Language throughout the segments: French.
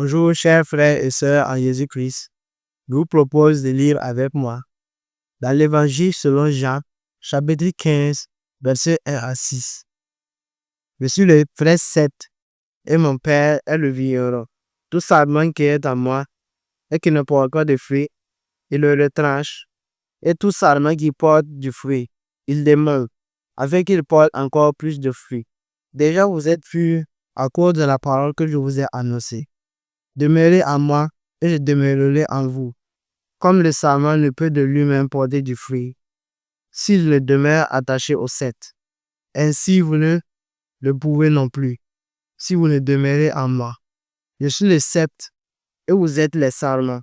Bonjour, chers frères et sœurs en Jésus-Christ. Je vous propose de lire avec moi dans l'Évangile selon Jean, chapitre 15, versets 1 à 6. Je suis le frère 7 et mon père est le vigneron. Tout sarment qui est en moi et qui ne porte pas de fruits, il le retranche. Et tout sarment qui porte du fruit, il démole, afin qu'il porte encore plus de fruits. Déjà vous êtes purs à cause de la parole que je vous ai annoncée. Demeurez en moi et je demeurerai en vous. Comme le sarment ne peut de lui-même porter du fruit, s'il ne demeure attaché au cep. Ainsi vous ne le pouvez non plus, si vous ne demeurez en moi. Je suis le cep et vous êtes les sarments.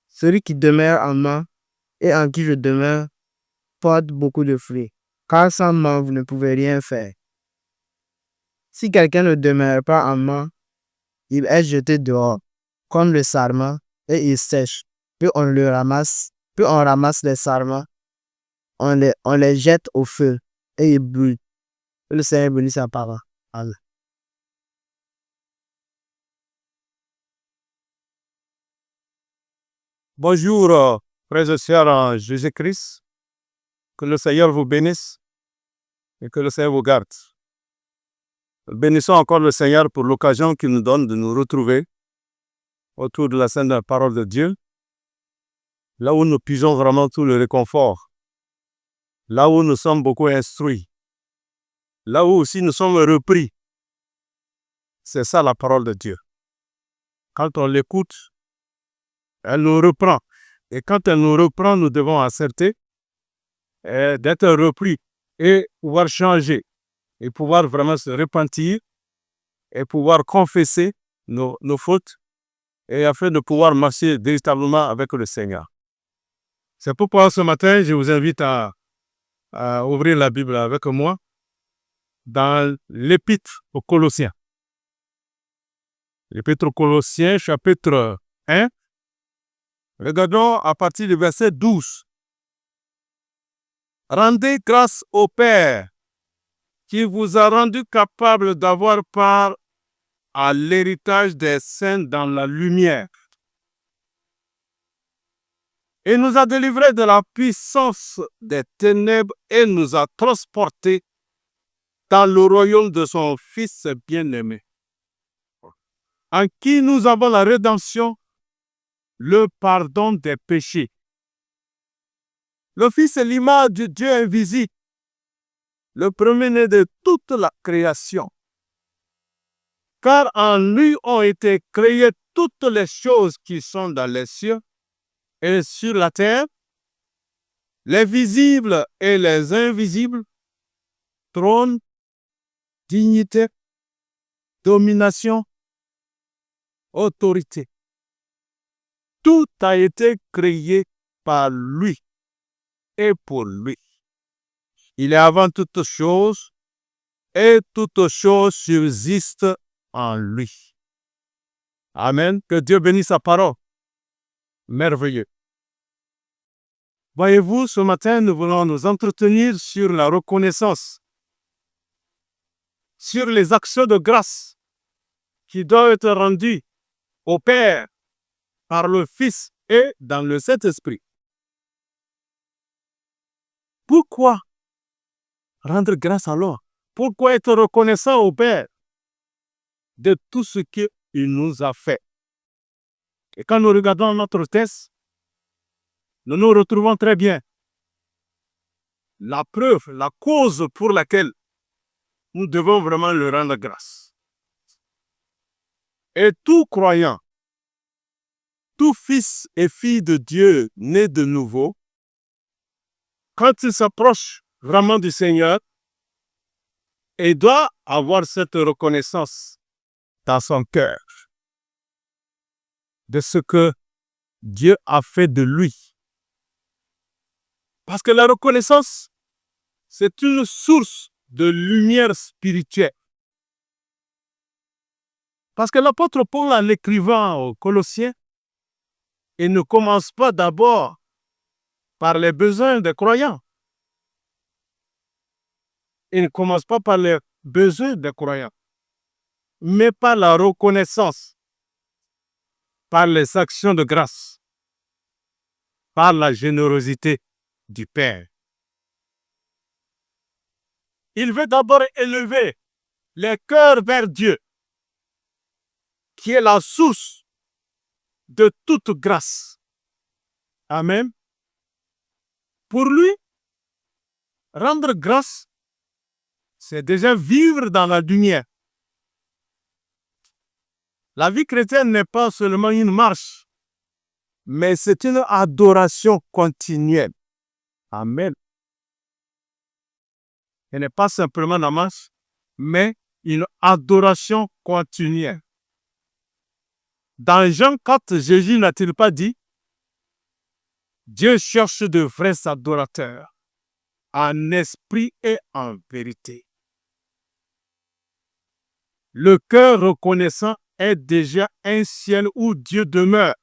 Celui qui demeure en moi et en qui je demeure porte beaucoup de fruits, car sans moi vous ne pouvez rien faire. Si quelqu'un ne demeure pas en moi, il est jeté dehors, comme le sarment, et il sèche. Puis on ramasse les sarments, on les jette au feu, et ils brûlent. Que le Seigneur bénisse sa parole. Amen. Bonjour, frères et sœurs en Jésus-Christ. Que le Seigneur vous bénisse et que le Seigneur vous garde. Bénissons encore le Seigneur pour l'occasion qu'il nous donne de nous retrouver autour de la sainte parole de Dieu, là où nous puisons vraiment tout le réconfort, là où nous sommes beaucoup instruits, là où aussi nous sommes repris. C'est ça la parole de Dieu. Quand on l'écoute, elle nous reprend. Et quand elle nous reprend, nous devons accepter d'être repris et pouvoir changer et pouvoir vraiment se repentir et pouvoir confesser nos fautes et afin de pouvoir marcher véritablement avec le Seigneur. C'est pourquoi ce matin, je vous invite à ouvrir la Bible avec moi dans l'Épître aux Colossiens. L'Épître aux Colossiens, chapitre 1. Regardons à partir du verset 12. Rendez grâce au Père qui vous a rendu capable d'avoir part à l'héritage des saints dans la lumière et nous a délivrés de la puissance des ténèbres et nous a transportés dans le royaume de son Fils bien-aimé, en qui nous avons la rédemption, le pardon des péchés. Le Fils est l'image du Dieu invisible, le premier-né de toute la création. Car en lui ont été créées toutes les choses qui sont dans les cieux et sur la terre, les visibles et les invisibles, trône, dignité, domination, autorité. Tout a été créé par lui et pour lui. Il est avant toutes choses et toutes choses subsistent en lui. Amen. Que Dieu bénisse sa parole. Merveilleux. Voyez-vous, ce matin, nous voulons nous entretenir sur la reconnaissance, sur les actions de grâce qui doivent être rendues au Père par le Fils et dans le Saint-Esprit. Pourquoi rendre grâce alors? Pourquoi être reconnaissant au Père de tout ce qu'il nous a fait? Et quand nous regardons notre texte, nous nous retrouvons très bien. La preuve, la cause pour laquelle nous devons vraiment le rendre grâce. Et tout croyant, tout fils et fille de Dieu né de nouveau, quand il s'approche vraiment du Seigneur, il doit avoir cette reconnaissance dans son cœur de ce que Dieu a fait de lui. Parce que la reconnaissance, c'est une source de lumière spirituelle. Parce que l'apôtre Paul, en écrivant aux Colossiens, il ne commence pas d'abord par les besoins des croyants. Il ne commence pas par les besoins des croyants, mais par la reconnaissance par les actions de grâce, par la générosité du Père. Il veut d'abord élever les cœurs vers Dieu, qui est la source de toute grâce. Amen. Pour lui, rendre grâce, c'est déjà vivre dans la lumière. La vie chrétienne n'est pas seulement une marche, mais c'est une adoration continuelle. Amen. Ce n'est pas simplement la marche, mais une adoration continuelle. Dans Jean 4, Jésus n'a-t-il pas dit « Dieu cherche de vrais adorateurs, en esprit et en vérité. » Le cœur reconnaissant est déjà un ciel où Dieu demeure.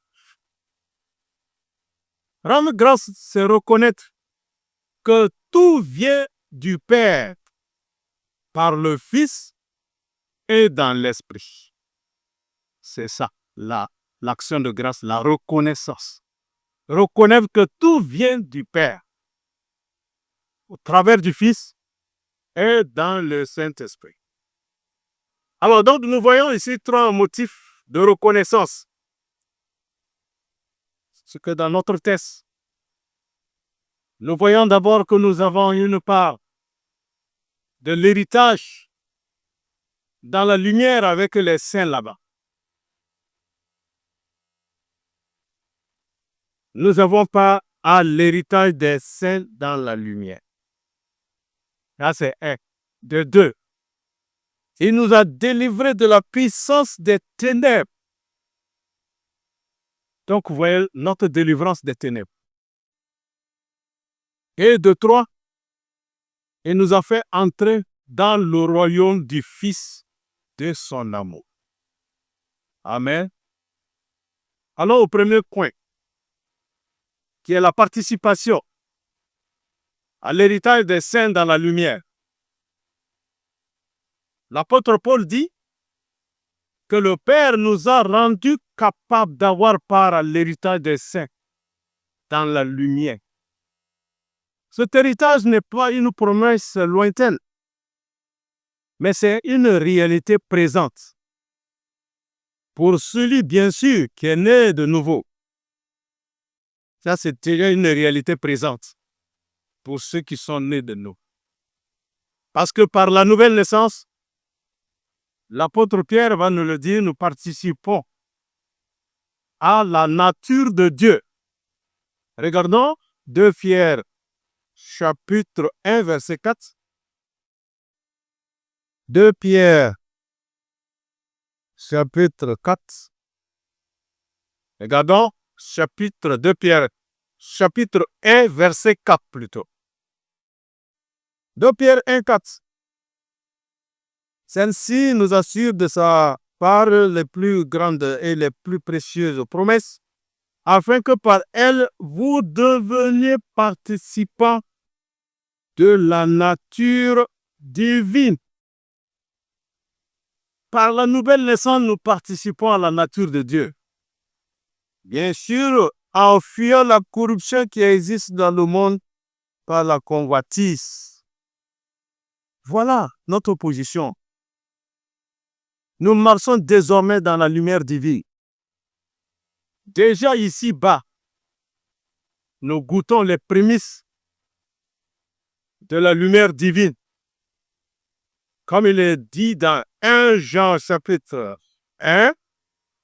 Rendre grâce, c'est reconnaître que tout vient du Père, par le Fils et dans l'Esprit. C'est ça, l'action de grâce, la reconnaissance. Reconnaître que tout vient du Père, au travers du Fils et dans le Saint-Esprit. Alors donc, nous voyons ici trois motifs de reconnaissance. Ce que dans notre texte, nous voyons d'abord que nous avons une part de l'héritage dans la lumière avec les saints là-bas. Nous n'avons pas à l'héritage des saints dans la lumière. Ça, c'est un. De deux, il nous a délivrés de la puissance des ténèbres. Donc, vous voyez notre délivrance des ténèbres. Et de trois, il nous a fait entrer dans le royaume du Fils de son amour. Amen. Allons au premier point, qui est la participation à l'héritage des saints dans la lumière. L'apôtre Paul dit que le Père nous a rendus capables d'avoir part à l'héritage des saints dans la lumière. Cet héritage n'est pas une promesse lointaine, mais c'est une réalité présente. Pour celui, bien sûr, qui est né de nouveau. Ça, c'est déjà une réalité présente pour ceux qui sont nés de nous. Parce que par la nouvelle naissance, l'apôtre Pierre va nous le dire, nous participons à la nature de Dieu. Regardons 2 Pierre, chapitre 1, verset 4. 2 Pierre, chapitre 4. Regardons chapitre 2 Pierre, chapitre 1, verset 4 plutôt. 2 Pierre 1, 4. Celle-ci nous assure de sa part les plus grandes et les plus précieuses promesses, afin que par elle, vous deveniez participants de la nature divine. Par la nouvelle naissance, nous participons à la nature de Dieu. Bien sûr, en fuyant la corruption qui existe dans le monde par la convoitise. Voilà notre position. Nous marchons désormais dans la lumière divine. Déjà ici-bas, nous goûtons les prémices de la lumière divine. Comme il est dit dans 1 Jean chapitre 1,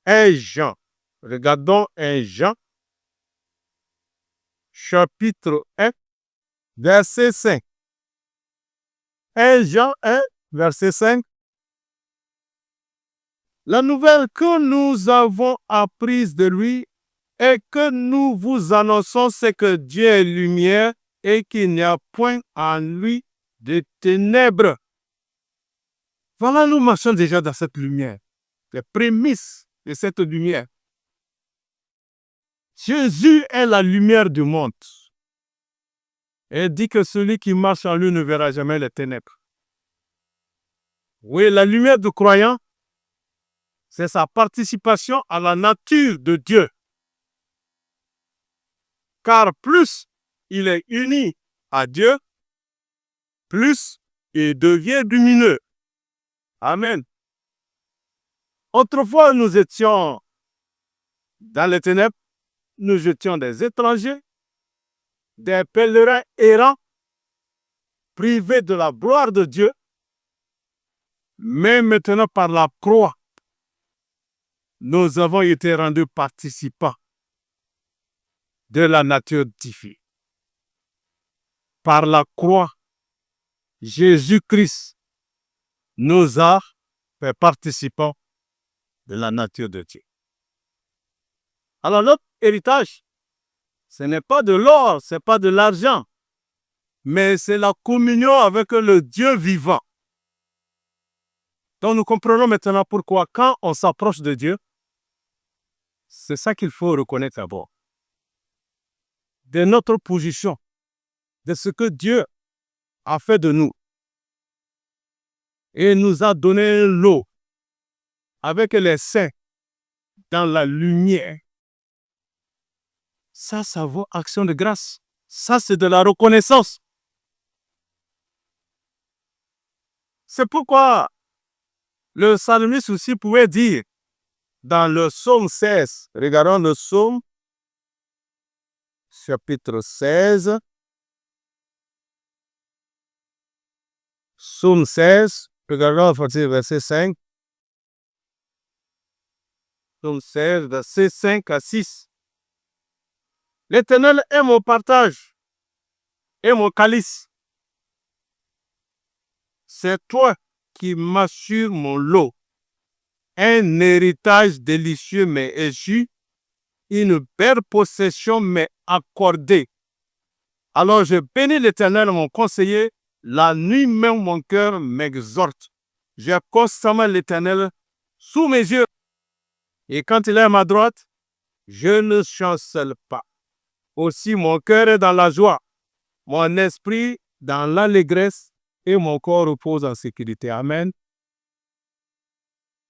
1 Jean. Regardons 1 Jean, chapitre 1, verset 5. 1 Jean 1, verset 5. La nouvelle que nous avons apprise de lui et que nous vous annonçons, c'est que Dieu est lumière et qu'il n'y a point en lui de ténèbres. Voilà, nous marchons déjà dans cette lumière, les prémices de cette lumière. Jésus est la lumière du monde. Et dit que celui qui marche en lui ne verra jamais les ténèbres. Oui, la lumière du croyant c'est sa participation à la nature de Dieu. Car plus il est uni à Dieu, plus il devient lumineux. Amen. Autrefois, nous étions dans les ténèbres, nous étions des étrangers, des pèlerins errants, privés de la gloire de Dieu. Mais maintenant, par la croix, nous avons été rendus participants de la nature divine. Par la croix, Jésus-Christ nous a fait participants de la nature de Dieu. Alors notre héritage, ce n'est pas de l'or, ce n'est pas de l'argent, mais c'est la communion avec le Dieu vivant. Donc nous comprenons maintenant pourquoi quand on s'approche de Dieu, c'est ça qu'il faut reconnaître d'abord. De notre position, de ce que Dieu a fait de nous. Et nous a donné l'eau avec les saints dans la lumière. Ça vaut action de grâce. Ça, c'est de la reconnaissance. C'est pourquoi le psalmiste aussi pouvait dire dans le psaume 16, regardons le psaume, chapitre 16, psaume 16, regardons à partir du verset 5. Psaume 16, verset 5 à 6. L'Éternel est mon partage et mon calice. C'est toi qui m'assures mon lot. Un héritage délicieux m'est échu, une belle possession m'est accordée. Alors je bénis l'Éternel, mon conseiller, la nuit même mon cœur m'exhorte. J'ai constamment l'Éternel sous mes yeux. Et quand il est à ma droite, je ne chancelle pas. Aussi mon cœur est dans la joie, mon esprit dans l'allégresse et mon corps repose en sécurité. Amen.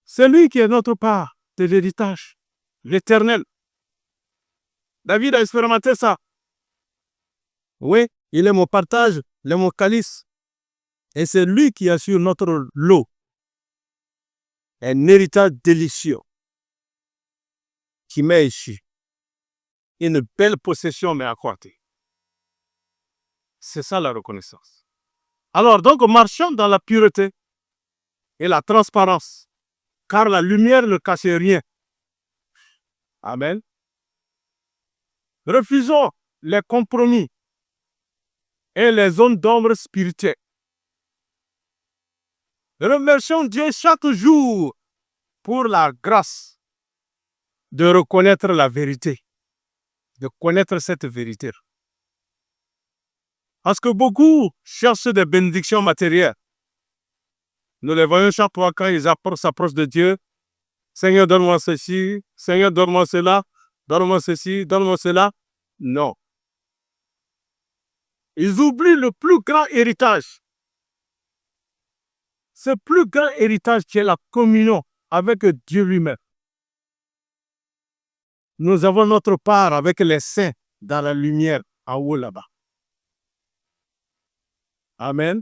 C'est lui qui est notre part de l'héritage, l'Éternel. David a expérimenté ça. Oui, il est mon partage, il est mon calice. Et c'est lui qui assure notre lot. Un héritage délicieux qui m'est ici. Une belle possession m'est accordée. C'est ça la reconnaissance. Alors, donc, marchons dans la pureté et la transparence, car la lumière ne cache rien. Amen. Refusons les compromis et les zones d'ombre spirituelles. Remercions Dieu chaque jour pour la grâce de reconnaître la vérité, de connaître cette vérité. Parce que beaucoup cherchent des bénédictions matérielles. Nous les voyons chaque fois quand ils s'approchent de Dieu. Seigneur, donne-moi ceci. Seigneur, donne-moi cela. Donne-moi ceci, donne-moi cela. Non. Ils oublient le plus grand héritage. Ce plus grand héritage qui est la communion avec Dieu lui-même. Nous avons notre part avec les saints dans la lumière en haut là-bas. Amen.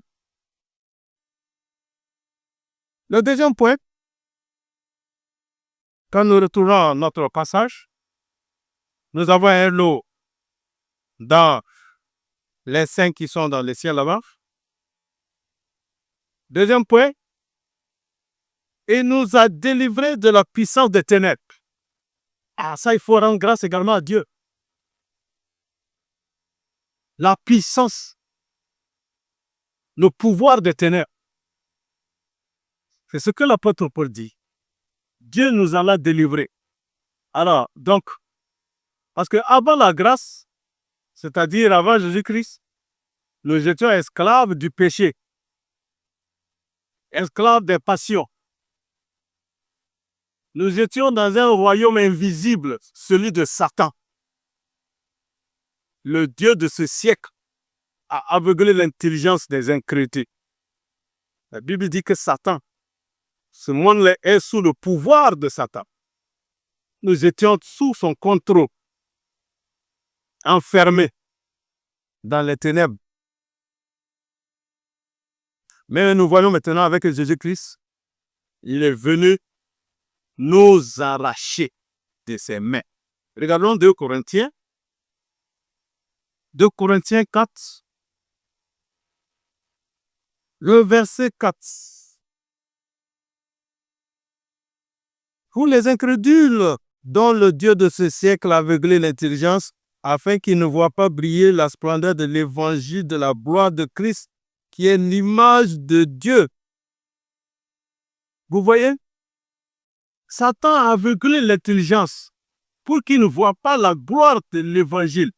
Le deuxième point, quand nous retournons à notre passage, nous avons un lot dans les saints qui sont dans les cieux là-bas. Deuxième point, il nous a délivrés de la puissance des ténèbres. Ah, ça, il faut rendre grâce également à Dieu. La puissance, le pouvoir des ténèbres. C'est ce que l'apôtre Paul dit. Dieu nous en a délivrés. Alors, donc, parce qu'avant la grâce, c'est-à-dire avant Jésus-Christ, nous étions esclaves du péché, esclaves des passions. Nous étions dans un royaume invisible, celui de Satan. Le Dieu de ce siècle a aveuglé l'intelligence des incrédules. La Bible dit que Satan Ce monde est sous le pouvoir de Satan. Nous étions sous son contrôle, enfermés dans les ténèbres. Mais nous voyons maintenant avec Jésus-Christ, il est venu nous arracher de ses mains. Regardons 2 Corinthiens 4, le verset 4. Pour les incrédules, dont le Dieu de ce siècle a aveuglé l'intelligence, afin qu'ils ne voient pas briller la splendeur de l'évangile de la gloire de Christ, qui est l'image de Dieu. Vous voyez? Satan a aveuglé l'intelligence pour qu'ils ne voient pas la gloire de l'évangile,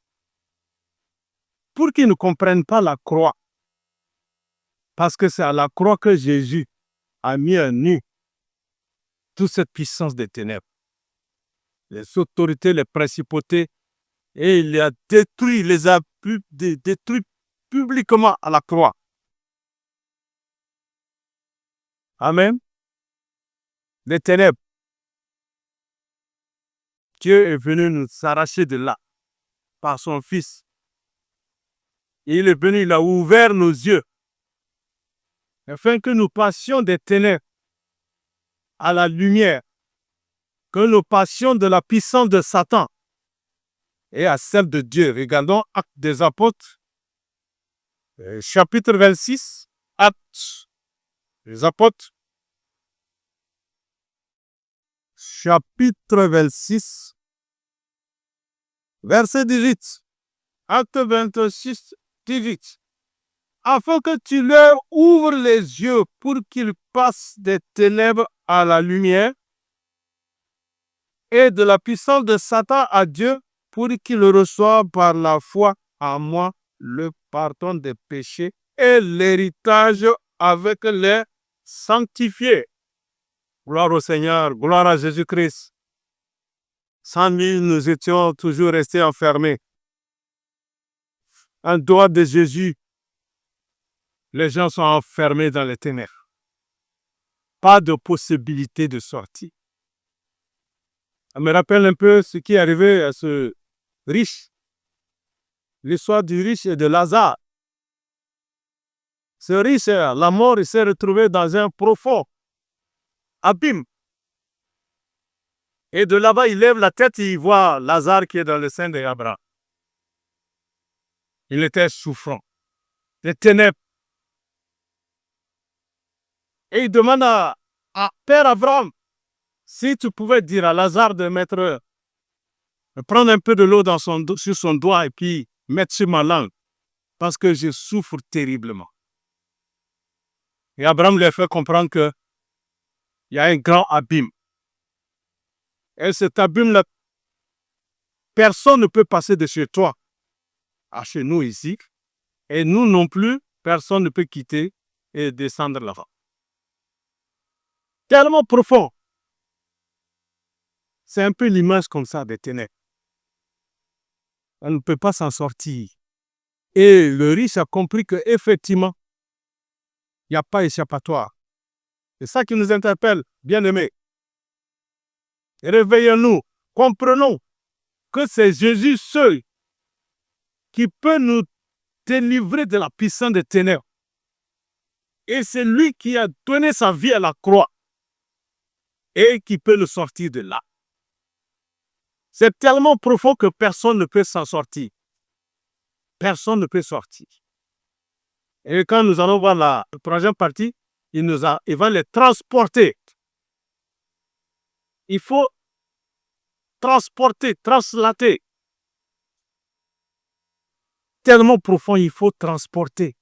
pour qu'ils ne comprennent pas la croix. Parce que c'est à la croix que Jésus a mis à nu toute cette puissance des ténèbres, les autorités, les principautés, et il les a détruits publiquement à la croix. Amen. Les ténèbres. Dieu est venu nous arracher de là par son Fils. Et il est venu, il a ouvert nos yeux afin que nous passions des ténèbres à la lumière, que nous passions de la puissance de Satan et à celle de Dieu. Regardons Actes des Apôtres, chapitre 26, Actes des Apôtres, chapitre 26, verset 18. Acte 26, 18. Afin que tu leur ouvres les yeux pour qu'ils passent des ténèbres à la lumière et de la puissance de Satan à Dieu, pour qu'ils reçoivent par la foi en moi le pardon des péchés et l'héritage avec les sanctifiés. Gloire au Seigneur, gloire à Jésus-Christ. Sans lui, nous étions toujours restés enfermés. En dehors de Jésus, les gens sont enfermés dans les ténèbres. Pas de possibilité de sortie. Ça me rappelle un peu ce qui est arrivé à ce riche. L'histoire du riche et de Lazare. Ce riche, la mort, il s'est retrouvé dans un profond abîme. Et de là-bas, il lève la tête et il voit Lazare qui est dans le sein d'Abraham. Il était souffrant. Les ténèbres. Et il demande à Père Abraham, si tu pouvais dire à Lazare de prendre un peu de l'eau sur son doigt et puis mettre sur ma langue, parce que je souffre terriblement. Et Abraham lui a fait comprendre qu'il y a un grand abîme. Et cet abîme-là, personne ne peut passer de chez toi à chez nous ici. Et nous non plus, personne ne peut quitter et descendre là-bas. Tellement profond. C'est un peu l'image comme ça des ténèbres. On ne peut pas s'en sortir. Et le riche a compris qu'effectivement, il n'y a pas échappatoire. C'est ça qui nous interpelle, bien-aimés. Réveillons-nous, comprenons que c'est Jésus seul qui peut nous délivrer de la puissance des ténèbres. Et c'est lui qui a donné sa vie à la croix et qui peut le sortir de là. C'est tellement profond que personne ne peut s'en sortir. Personne ne peut sortir. Et quand nous allons voir la troisième partie, il va les transporter. Il faut transporter, translater. Tellement profond, il faut transporter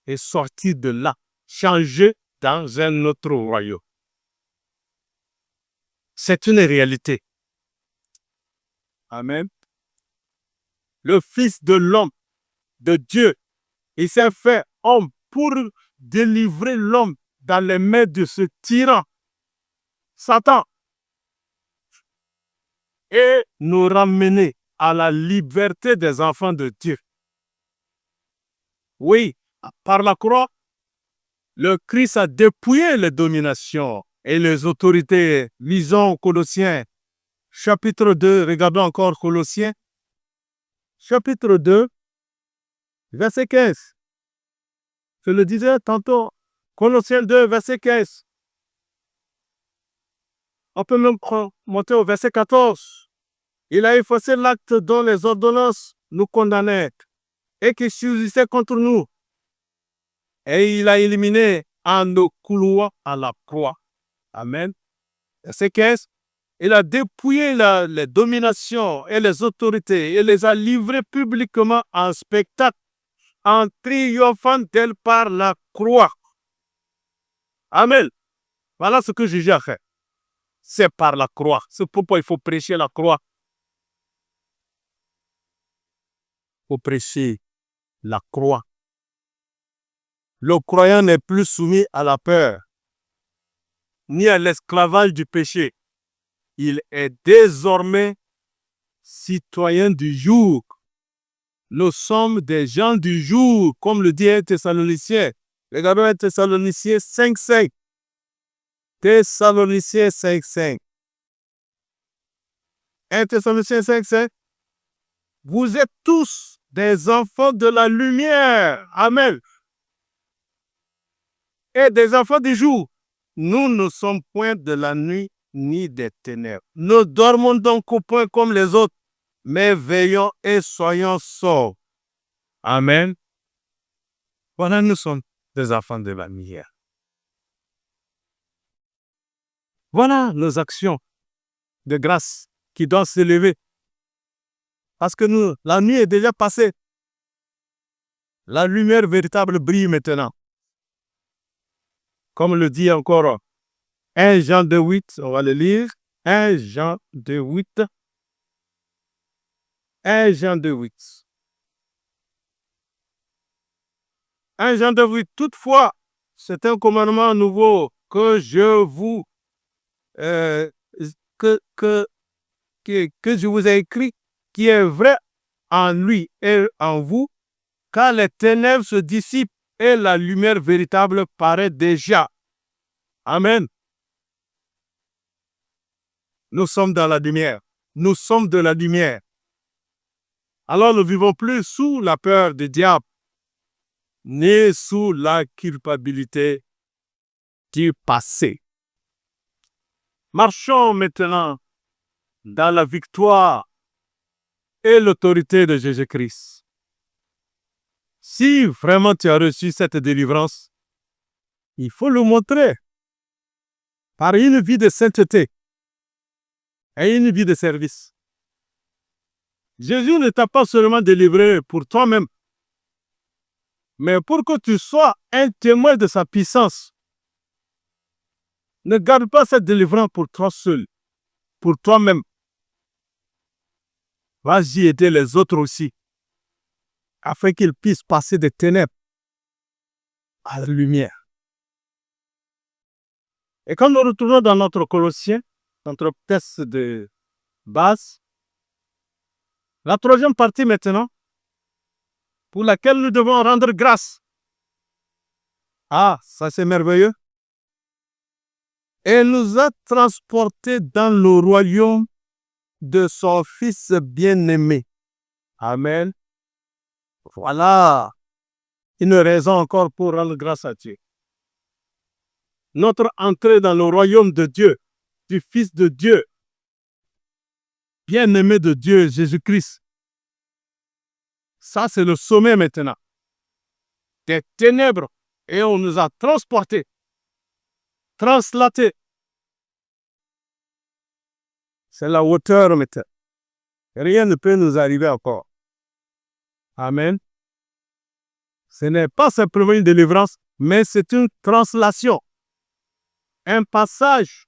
et sortir de là, changer dans un autre royaume. C'est une réalité. Amen. Le Fils de l'homme, de Dieu, il s'est fait homme pour délivrer l'homme dans les mains de ce tyran, Satan, et nous ramener à la liberté des enfants de Dieu. Oui, par la croix, Le Christ a dépouillé les dominations et les autorités. Lisons Colossiens, chapitre 2. Regardons encore Colossiens, chapitre 2, verset 15. Je le disais tantôt, Colossiens 2, verset 15. On peut même monter au verset 14. Il a effacé l'acte dont les ordonnances nous condamnaient et qui surgissait contre nous. Et il a éliminé en nos clouant à la croix. Amen. Verset 15. Il a dépouillé les dominations et les autorités et les a livrées publiquement en spectacle, en triomphant d'elles par la croix. Amen. Voilà ce que Jésus a fait. C'est par la croix. C'est pourquoi il faut prêcher la croix. Il faut prêcher la croix. Le croyant n'est plus soumis à la peur, ni à l'esclavage du péché. Il est désormais citoyen du jour. Nous sommes des gens du jour, comme le dit un Thessaloniciens. Regardons un Thessaloniciens 5.5. Thessaloniciens 5.5. Un Thessaloniciens 5.5. Vous êtes tous des enfants de la lumière. Amen. Et des enfants du jour. Nous ne sommes point de la nuit ni des ténèbres. Nous dormons donc au point comme les autres, mais veillons et soyons sobres. Amen. Voilà, nous sommes des enfants de la lumière. Voilà nos actions de grâce qui doivent s'élever. Parce que la nuit est déjà passée. La lumière véritable brille maintenant. Comme le dit encore 1 Jean 2.8, on va le lire. 1 Jean 2.8. 1 Jean 2.8. 1 Jean 2.8. Toutefois, c'est un commandement nouveau que je vous que je vous ai écrit, qui est vrai en lui et en vous, car les ténèbres se dissipent et la lumière véritable paraît déjà. Amen. Nous sommes dans la lumière. Nous sommes de la lumière. Alors nous ne vivons plus sous la peur du diable, ni sous la culpabilité du passé. Marchons maintenant dans la victoire et l'autorité de Jésus-Christ. Si vraiment tu as reçu cette délivrance, il faut le montrer par une vie de sainteté et une vie de service. Jésus ne t'a pas seulement délivré pour toi-même, mais pour que tu sois un témoin de sa puissance. Ne garde pas cette délivrance pour toi seul, pour toi-même. Vas-y aider les autres aussi, afin qu'ils puissent passer des ténèbres à la lumière. Et quand nous retournons dans notre Colossiens, notre texte de base, la troisième partie maintenant, pour laquelle nous devons rendre grâce. Ah, ça c'est merveilleux. Elle nous a transportés dans le royaume de son Fils bien-aimé. Amen. Voilà une raison encore pour rendre grâce à Dieu. Notre entrée dans le royaume de Dieu, du Fils de Dieu, bien-aimé de Dieu, Jésus-Christ. Ça, c'est le sommet maintenant. Des ténèbres, et on nous a transportés, translatés. C'est la hauteur maintenant. Rien ne peut nous arriver encore. Amen. Ce n'est pas simplement une délivrance, mais c'est une translation. Un passage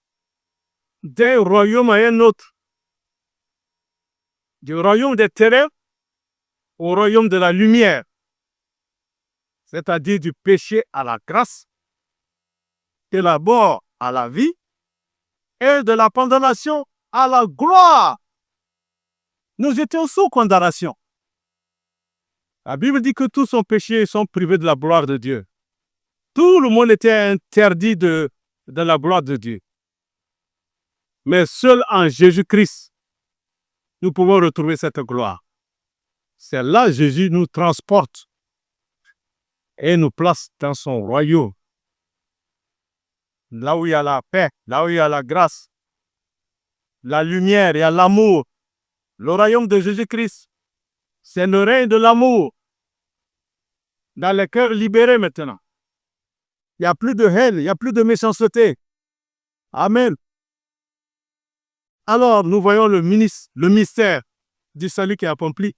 d'un royaume à un autre. Du royaume des ténèbres au royaume de la lumière. C'est-à-dire du péché à la grâce, de la mort à la vie et de la condamnation à la gloire. Nous étions sous condamnation. La Bible dit que tous sont péchés et sont privés de la gloire de Dieu. Tout le monde était interdit de la gloire de Dieu. Mais seul en Jésus-Christ, nous pouvons retrouver cette gloire. C'est là que Jésus nous transporte et nous place dans son royaume. Là où il y a la paix, là où il y a la grâce, la lumière, il y a l'amour. Le royaume de Jésus-Christ, c'est le règne de l'amour dans les cœurs libérés maintenant. Il n'y a plus de haine, il n'y a plus de méchanceté. Amen. Alors, nous voyons le mystère du salut qui est accompli.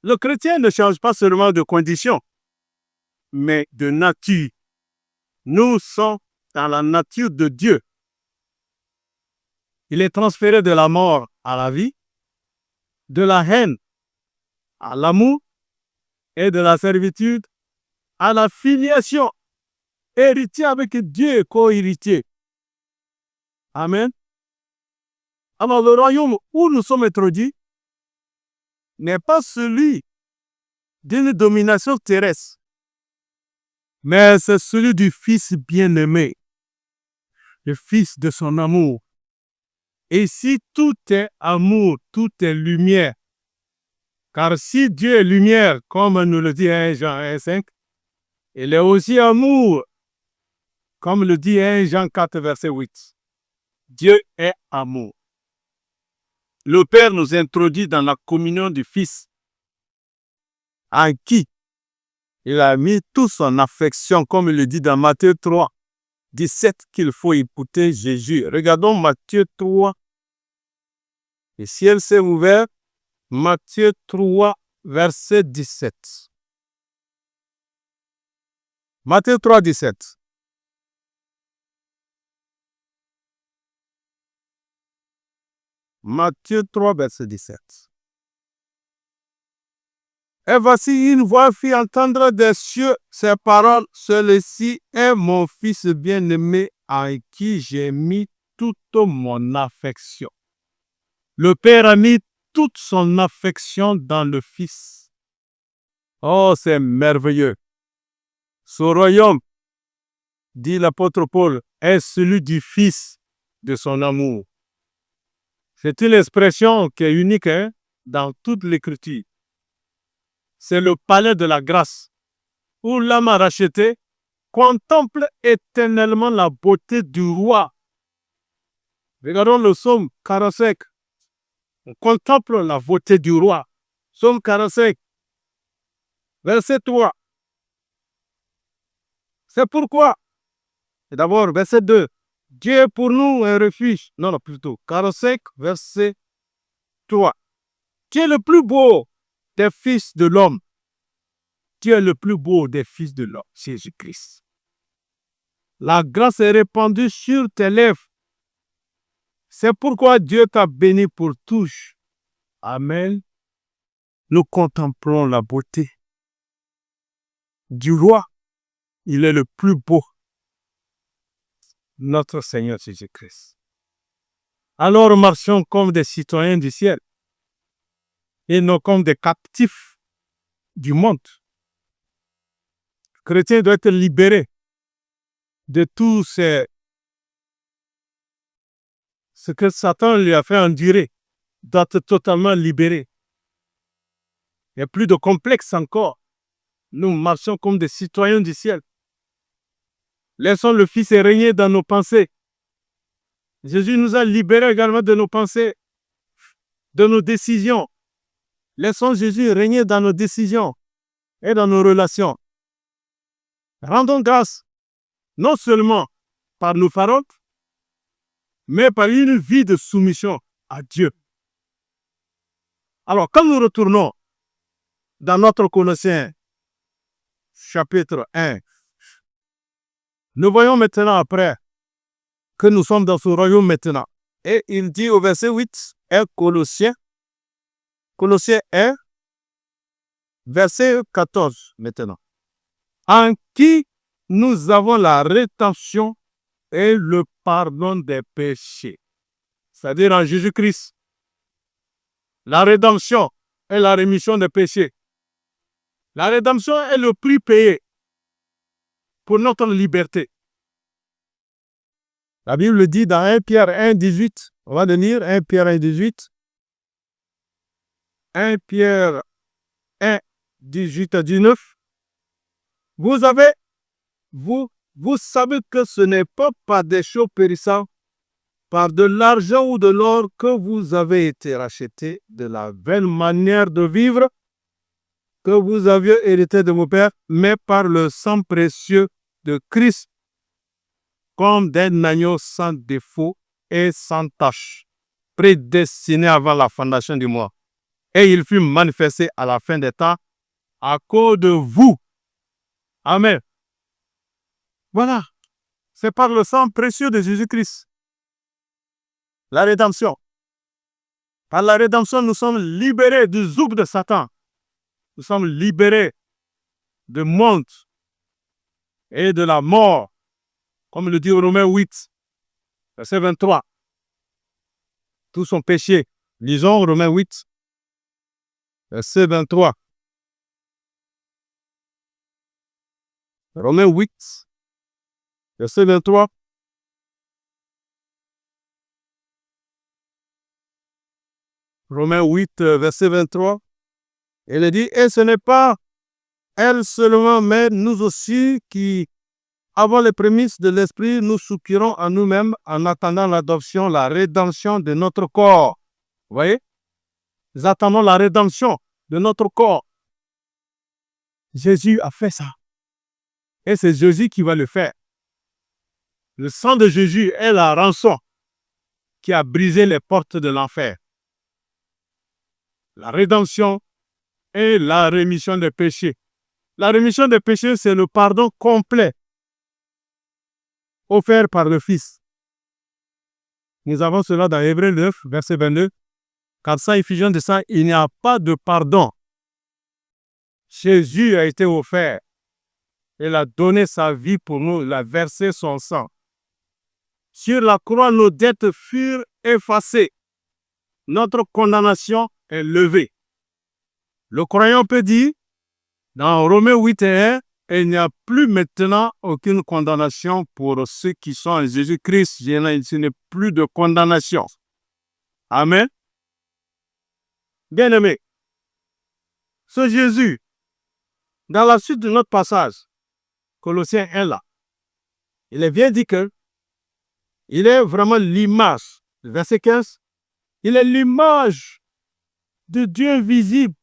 Le chrétien ne change pas seulement de condition, mais de nature. Nous sommes dans la nature de Dieu. Il est transféré de la mort à la vie, de la haine à l'amour et de la servitude à la filiation. Héritier avec Dieu, co-héritier. Amen. Alors le royaume où nous sommes introduits n'est pas celui d'une domination terrestre, mais c'est celui du Fils bien-aimé, le Fils de son amour. Et si tout est amour, tout est lumière, car si Dieu est lumière, comme nous le dit 1 Jean 1,5, il est aussi amour, comme le dit 1 Jean 4, verset 8. Dieu est amour. Le Père nous introduit dans la communion du Fils, en qui il a mis toute son affection, comme il le dit dans Matthieu 3, 17, qu'il faut écouter Jésus. Regardons Matthieu 3. Le ciel s'est ouvert. Matthieu 3, verset 17. Matthieu 3, 17. Matthieu 3, verset 17. Et voici une voix fit entendre des cieux ces paroles. Celui-ci est mon Fils bien-aimé en qui j'ai mis toute mon affection. Le Père a mis toute son affection dans le Fils. Oh, c'est merveilleux. Ce royaume, dit l'apôtre Paul, est celui du Fils de son amour. C'est une expression qui est unique dans toute l'Écriture. C'est le palais de la grâce, où l'âme rachetée contemple éternellement la beauté du roi. Regardons le psaume 45. On contemple la beauté du roi. Psaume 45, verset 3. C'est pourquoi, et d'abord, verset 2. Dieu est pour nous un refuge. Non, plutôt, 45, verset 3. Dieu est le plus beau des fils de l'homme. Dieu est le plus beau des fils de l'homme, Jésus-Christ. La grâce est répandue sur tes lèvres. C'est pourquoi Dieu t'a béni pour tous. Amen. Nous contemplons la beauté du roi. Il est le plus beau. Notre Seigneur Jésus-Christ. Alors marchons comme des citoyens du ciel et non comme des captifs du monde. Le chrétien doit être libéré de tout ce que Satan lui a fait endurer, doit être totalement libéré. Il n'y a plus de complexe encore. Nous marchons comme des citoyens du ciel. Laissons le Fils régner dans nos pensées. Jésus nous a libérés également de nos pensées, de nos décisions. Laissons Jésus régner dans nos décisions et dans nos relations. Rendons grâce, non seulement par nos paroles, mais par une vie de soumission à Dieu. Alors, quand nous retournons dans notre Colossiens, chapitre 1, nous voyons maintenant après que nous sommes dans ce royaume maintenant. Et il dit au verset 8, Colossiens 1, verset 14 maintenant. En qui nous avons la rédemption et le pardon des péchés. C'est-à-dire en Jésus-Christ. La rédemption et la rémission des péchés. La rédemption est le prix payé pour notre liberté. La Bible dit dans 1 Pierre 1, 18, on va le lire, 1 Pierre 1, 18. 1 Pierre 1, 18 à 19. Vous savez que ce n'est pas par des choses périssables, par de l'argent ou de l'or que vous avez été rachetés de la vaine manière de vivre que vous aviez hérité de vos pères, mais par le sang précieux de Christ, comme d'un agneau sans défaut et sans tache, prédestiné avant la fondation du monde. Et il fut manifesté à la fin des temps à cause de vous. Amen. Voilà. C'est par le sang précieux de Jésus-Christ. La rédemption. Par la rédemption, nous sommes libérés du zouk de Satan. Nous sommes libérés de monde et de la mort, comme le dit Romains 8, verset 23. Tout son péché. Lisons Romains 8, verset 23. Romains 8, verset 23. Romains 8, verset 23. Il dit, et ce n'est pas elle seulement, mais nous aussi qui avons les prémices de l'Esprit, nous soupirons à nous-mêmes en attendant l'adoption, la rédemption de notre corps. Vous voyez? Nous attendons la rédemption de notre corps. Jésus a fait ça. Et c'est Jésus qui va le faire. Le sang de Jésus est la rançon qui a brisé les portes de l'enfer. La rédemption et la rémission des péchés. La rémission des péchés, c'est le pardon complet offert par le Fils. Nous avons cela dans Hébreux 9, verset 22. Car sans effusion de sang, il n'y a pas de pardon. Jésus a été offert. Il a donné sa vie pour nous. Il a versé son sang. Sur la croix, nos dettes furent effacées. Notre condamnation est levée. Le croyant peut dire, dans Romains 8 et 1, il n'y a plus maintenant aucune condamnation pour ceux qui sont en Jésus-Christ. Ce n'est plus de condamnation. Amen. Bien-aimé, ce Jésus, dans la suite de notre passage, Colossiens 1 là, il est bien dit que il est vraiment l'image, verset 15, il est l'image de Dieu invisible.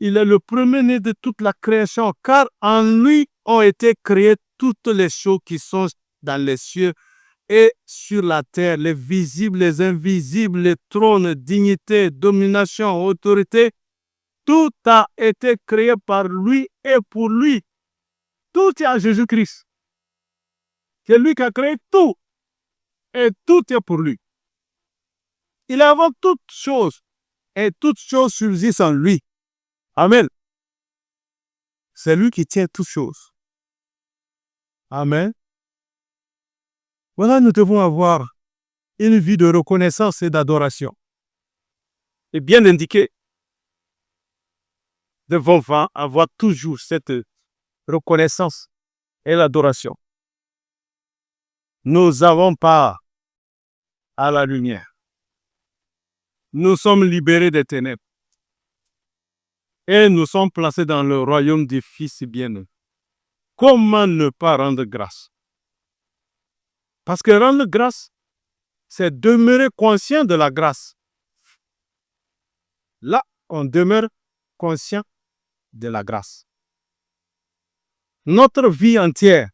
Il est le premier-né de toute la création, car en lui ont été créées toutes les choses qui sont dans les cieux et sur la terre, les visibles, les invisibles, les trônes, dignités, domination, autorité. Tout a été créé par lui et pour lui. Tout est à Jésus-Christ. C'est lui qui a créé tout. Et tout est pour lui. Il est avant toutes choses. Et toutes choses subsistent en lui. Amen. C'est lui qui tient toutes choses. Amen. Voilà, nous devons avoir une vie de reconnaissance et d'adoration. Et bien indiqué. Nous devons avoir toujours cette reconnaissance et l'adoration. Nous avons part à la lumière. Nous sommes libérés des ténèbres. Et nous sommes placés dans le royaume des fils bien-aimés. Comment ne pas rendre grâce? Parce que rendre grâce, c'est demeurer conscient de la grâce. Là, on demeure conscient de la grâce. Notre vie entière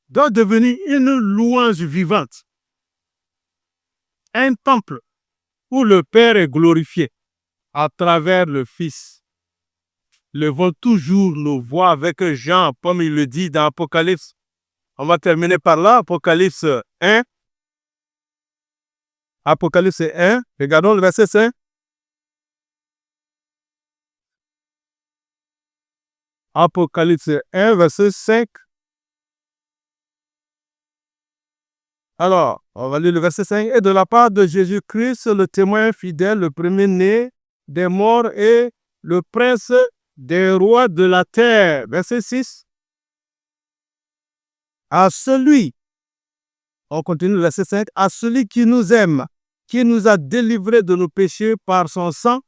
doit devenir une louange vivante. Un temple où le Père est glorifié à travers le Fils. Levons toujours nos voix avec Jean, comme il le dit dans Apocalypse. On va terminer par là, Apocalypse 1. Apocalypse 1, regardons le verset 5. Apocalypse 1, verset 5. Alors, on va lire le verset 5. Et de la part de Jésus-Christ, le témoin fidèle, le premier-né des morts et le prince des rois de la terre. Verset 6. À celui, on continue le verset 5, à celui qui nous aime, qui nous a délivrés de nos péchés par son sang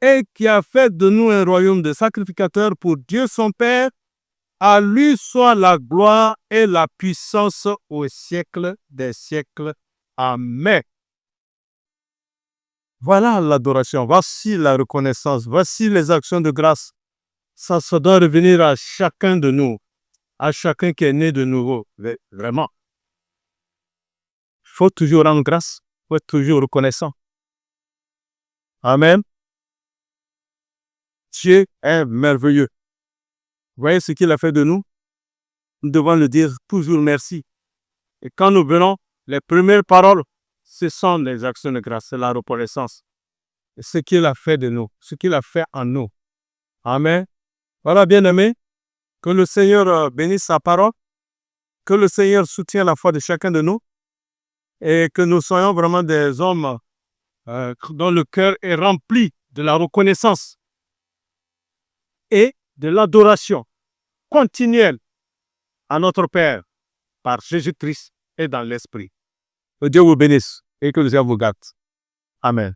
et qui a fait de nous un royaume de sacrificateurs pour Dieu son Père, à lui soit la gloire et la puissance au siècle des siècles. Amen. Voilà l'adoration, voici la reconnaissance, voici les actions de grâce. Ça doit revenir à chacun de nous, à chacun qui est né de nouveau, vraiment. Il faut toujours rendre grâce, il faut être toujours reconnaissant. Amen. Dieu est merveilleux. Vous voyez ce qu'il a fait de nous? Nous devons le dire toujours merci. Et quand nous venons, les premières paroles, ce sont les actions de grâce, c'est la reconnaissance. Et ce qu'il a fait de nous, ce qu'il a fait en nous. Amen. Voilà, bien-aimés, que le Seigneur bénisse sa parole, que le Seigneur soutienne la foi de chacun de nous et que nous soyons vraiment des hommes dont le cœur est rempli de la reconnaissance et de l'adoration continuelle à notre Père par Jésus-Christ et dans l'Esprit. Que Dieu vous bénisse et que le Seigneur vous garde. Amen.